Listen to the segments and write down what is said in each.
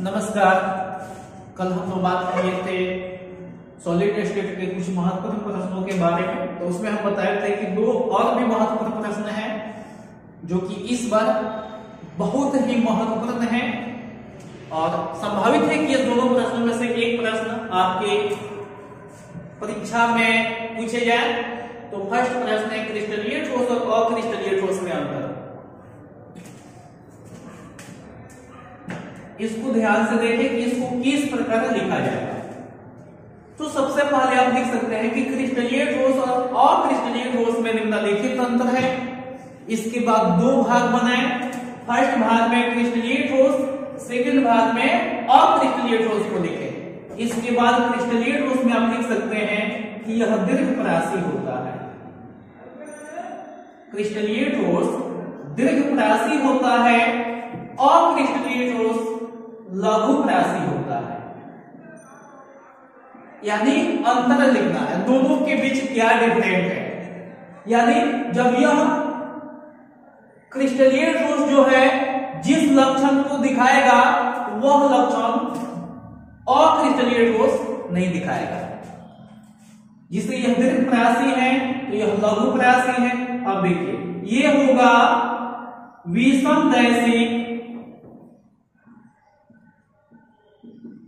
नमस्कार। कल हम लोग बात किए थे सॉलिड स्टेट के कुछ महत्वपूर्ण प्रश्नों के बारे में। तो उसमें हम बताए थे कि दो और भी महत्वपूर्ण प्रश्न हैं जो कि इस बार बहुत ही महत्वपूर्ण हैं और संभावित है कि ये दोनों प्रश्नों में से एक प्रश्न आपके परीक्षा में पूछे जाए। तो फर्स्ट प्रश्न है क्रिस्टलीय ठोस और अक्रिस्टलीय ठोस में अंतर। इसको ध्यान से देखें कि इसको किस प्रकार लिखा जाएगा। तो सबसे पहले आप लिख सकते हैं कि क्रिस्टलीय ठोस और अक्रिस्टलीय ठोस में निम्नलिखित अंतर है। इसके बाद दो भाग बनाए। फर्स्ट भाग में क्रिस्टलीय ठोस, सेकंड भाग में अक्रिस्टलीय ठोस को लिखें। इसके बाद क्रिस्टलीय ठोस में आप लिख सकते हैं कि यह दीर्घपरासी होता है। क्रिस्टलीय ठोस दीर्घपरासी होता है, अक्रिस्टलीय ठोस लघुपरासी होता है। यानी अंतर लिखना है, दोनों के बीच क्या डिफरेंट है। यानी जब यह क्रिस्टलीय ठोस जो है जिस लक्षण को दिखाएगा वह लक्षण अक्रिस्टलीय ठोस नहीं दिखाएगा। जिसे यह दीर्घपरासी है तो यह लघुपरासी है। अब देखिए ये होगा विषमदैशिक,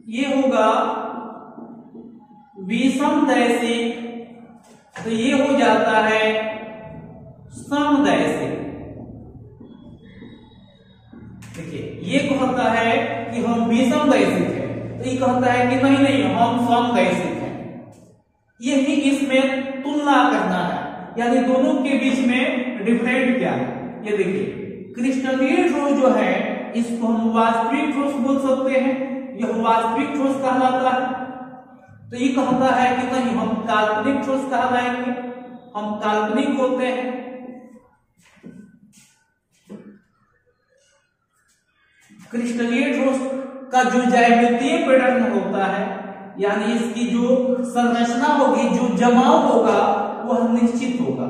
ये होगा विषमदैशिक, तो ये हो जाता है समदैशिक। देखिए ये कहता है कि हम विषमदैशिक हैं, तो ये कहता है कि नहीं नहीं हम समदैशिक हैं। यही इसमें तुलना करना है, यानी दोनों के बीच में डिफरेंट क्या है। ये देखिए क्रिस्टलीय ठोस जो है इसको हम वास्तविक ठोस बोल सकते हैं, यह वास्तविक ठोस कहलाता है। तो ये कहता है कि नहीं हम काल्पनिक ठोस कहलाएंगे, हम काल्पनिक होते हैं। क्रिस्टलीय ठोस का जो ज्यामितीय पैटर्न होता है, यानी इसकी जो संरचना होगी, जो जमाव होगा वह निश्चित होगा।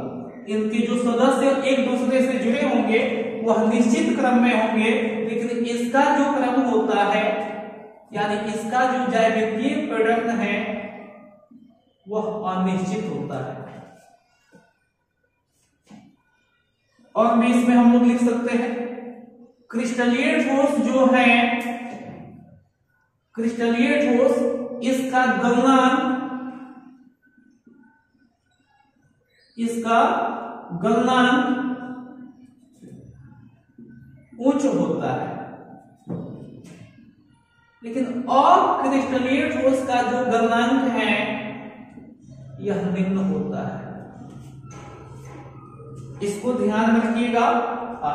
इनके जो सदस्य एक दूसरे से जुड़े होंगे वह निश्चित क्रम में होंगे, लेकिन इसका जो क्रम होता है यानी इसका जो ज्यामितीय पैटर्न है वह अनिश्चित होता है। और में इसमें हम लोग लिख सकते हैं क्रिस्टलीय ठोस जो है, क्रिस्टलीय ठोस इसका गलनांक उच्च होता है, लेकिन अक्रिस्टलीय ठोस का जो गलनांक है यह निम्न होता है। इसको ध्यान में रखिएगा।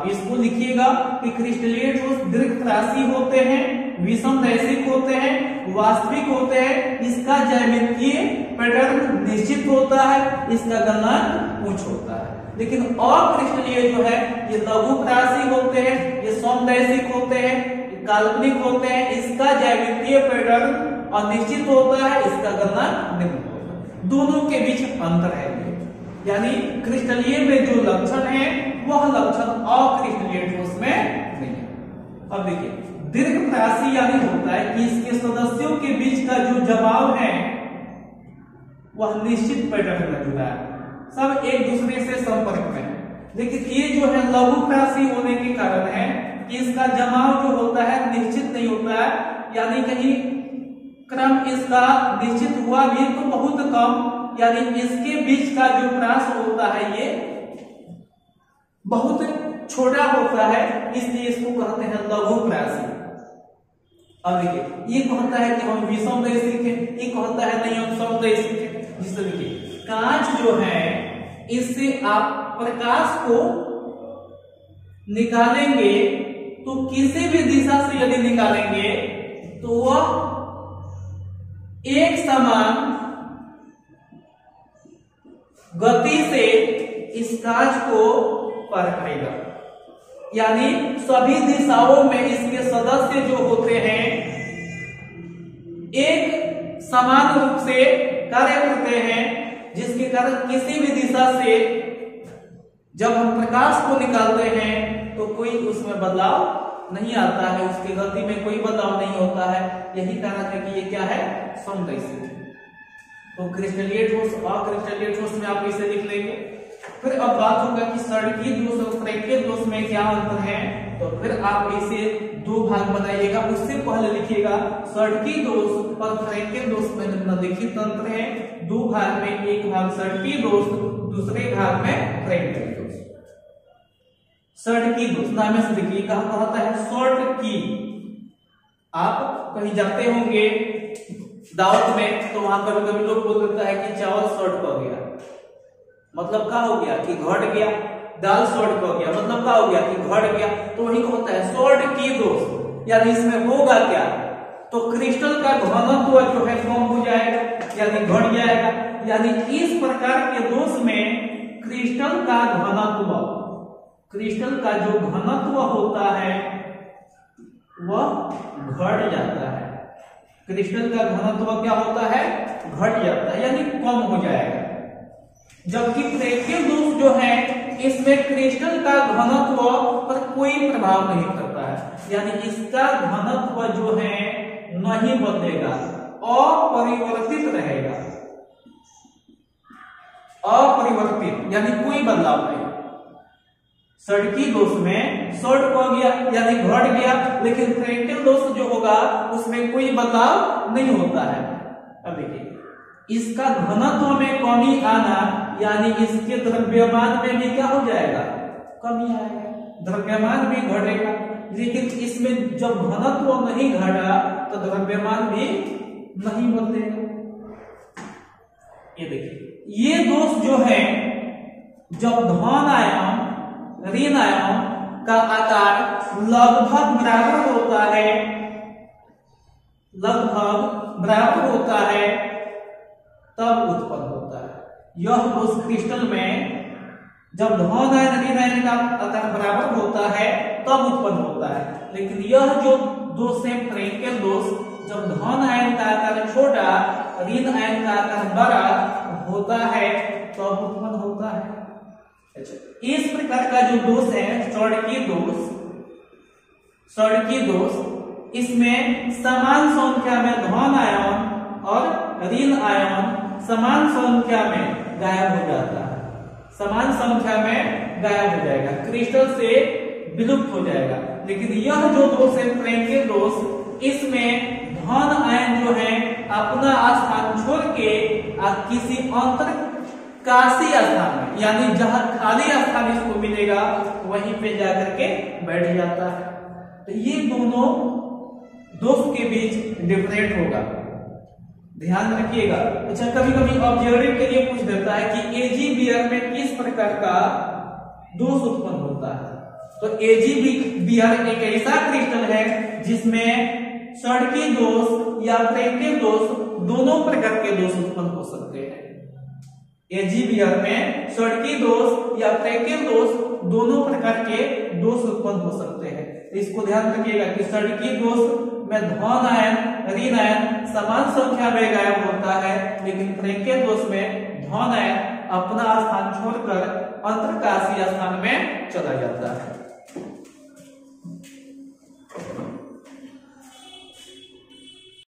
इसको लिखिएगा कि क्रिस्टलीय ठोस दीर्घपरासी होते हैं, विषमदैशिक होते हैं, वास्तविक होते हैं। इसका ज्यामितीय पैटर्न निश्चित होता है, इसका गलनांक उच्च होता है। लेकिन अक्रिस्टलीय जो है ये लघुपरासी होते हैं, ये समदैशिक होते हैं, काल्पनिक होते हैं। इसका ज्यामितीय पैटर्न अनिश्चित होता है, इसका गलनांक निम्न होता है। दोनों के बीच अंतर है, यानी क्रिस्टलीय में जो लक्षण है वह लक्षण अक्रिस्टलीय ठोस में नहीं है। अब देखिए दीर्घपरासी यानी होता है कि इसके सदस्यों के बीच का जो जमाव है वह निश्चित पैटर्न में जुड़ा है, सब एक दूसरे से संपर्क में है। लेकिन ये जो है लघुपरासी होने के कारण है कि इसका जमाव जो होता है निश्चित नहीं होता है, यानी कहीं क्रम इसका निश्चित हुआ भी तो बहुत कम, यानी इसके बीच का जो प्रास होता है ये बहुत छोटा होता है, इसलिए इसको कहते हैं लघुपरासी। अब देखिए ये कहता है कि हम विषमदैशिक हैं, ये कहता है नहीं हम समदैशिक हैं। जिससे देखिए कांच जो है इससे आप प्रकाश को निकालेंगे तो किसी भी दिशा से यदि निकालेंगे तो वह एक समान गति से इस कांच को पार करेगा। यानी सभी दिशाओं में इसके सदस्य जो होते हैं एक समान रूप से कार्य करते हैं, जिसके कारण किसी भी दिशा से जब हम प्रकाश को निकालते हैं तो कोई उसमें बदलाव नहीं आता है, उसकी गति में कोई बदलाव नहीं होता है, यही कारण है कि ये क्या है, समदैशिक। तो क्रिस्टलीय ठोस, अक्रिस्टलीय ठोस में आप इसे लिख लेंगे। फिर अब बात होगा कि सड़की दोष और फ्रैंकेल दोष में क्या अंतर है, तो फिर आप इसे दो भाग बनाइएगा। उससे पहले लिखिएगा सड़की दोष और फ्रैंकेल दोष में निम्नलिखित अंतर है। दो भाग में, एक भाग सड़की दोष, दूसरे भाग में फ्रैंकेल दोष। सड़की दोष नाम से देखिए कहा कहता है शॉर्ट की। आप कहीं जाते होंगे दावत में, तो वहां कभी कभी लोग बोल देता है कि चावल शॉर्ट हो गया, मतलब क्या हो गया कि घट गया। दाल शॉर्ट हो गया, मतलब क्या हो गया कि घट गया। तो वही होता है शॉर्ट की दोष, यानी इसमें होगा क्या, तो क्रिस्टल का घनत्व जो है कम हो जाएगा, यानी घट जाएगा। यानी इस प्रकार के दोष में क्रिस्टल का घनत्व, क्रिस्टल का जो घनत्व होता है वह घट जाता है। क्रिस्टल का घनत्व क्या होता है, घट जाता है, यानी कम हो जाएगा। जबकि फ्रैंकेल दोष जो है इसमें क्रिस्टल का घनत्व पर कोई प्रभाव नहीं करता है, यानी इसका घनत्व जो है नहीं बदलेगा, अपरिवर्तित रहेगा, अपरिवर्तित यानी कोई बदलाव नहीं। सड़की दोष में शॉर्ट हो गया यानी घट गया, लेकिन फ्रैंकेल दोष जो होगा उसमें कोई बदलाव नहीं होता है। अब देखिए इसका घनत्व में कमी आना, यानी इसके द्रव्यमान में भी क्या हो जाएगा, कमी आएगा, द्रव्यमान भी घटेगा। लेकिन इसमें जब घनत्व नहीं घटा तो द्रव्यमान भी नहीं बदलेगा। ये देखिए ये दोष जो है, जब धन आयन ऋण आयन का आकार लगभग बराबर होता है, लगभग बराबर होता है, तब उत्पन्न होता है। यह दोष क्रिस्टल में जब धन आयन ऋण आयन का आकार बराबर होता है तब उत्पन्न होता है। लेकिन यह जो दोष है फ्रैंकेल दोष, जब धन आयन का आकार छोटा ऋण आयन का आकार बड़ा होता है तब उत्पन्न होता है। अच्छा, इस प्रकार का जो दोष है सड़की दोष, सड़की दोष, इसमें समान संख्या में धन आयन और ऋण आयन समान संख्या में गायब हो जाता है, समान संख्या में गायब हो जाएगा, क्रिस्टल से विलुप्त हो जाएगा। लेकिन यह जो दोष है फ्रैंकेल दोष, इसमें धन आयन जो है अपना स्थान छोड़ के किसी अंतर काशी स्थान में, यानी जहां खाली स्थान इसको मिलेगा वहीं पे जाकर के बैठ जाता है। तो ये दोनों दोष के बीच डिफरेंट होगा, ध्यान रखिएगा। अच्छा, कभी कभी ऑब्जर्वर के लिए पूछ देता है कि एजी बियर में किस प्रकार का दोष उत्पन्न होता है। तो एजी बियर एक ऐसा क्रिस्टल है जिसमें सड़की दोष या फ्रैंकेल दोष दोनों प्रकार के दोष उत्पन्न हो सकते हैं। एजी बियर में सड़की दोष या फ्रैंकेल दोष दोनों प्रकार के दोष उत्पन्न हो सकते हैं। इसको ध्यान रखिएगा कि सड़की दोष में धन आयन ऋण आयन समान संख्या में गायब होता है, लेकिन फ्रैंकेल दोष में धन आयन अपना स्थान छोड़कर अंतरकाशीय स्थान में चला जाता है।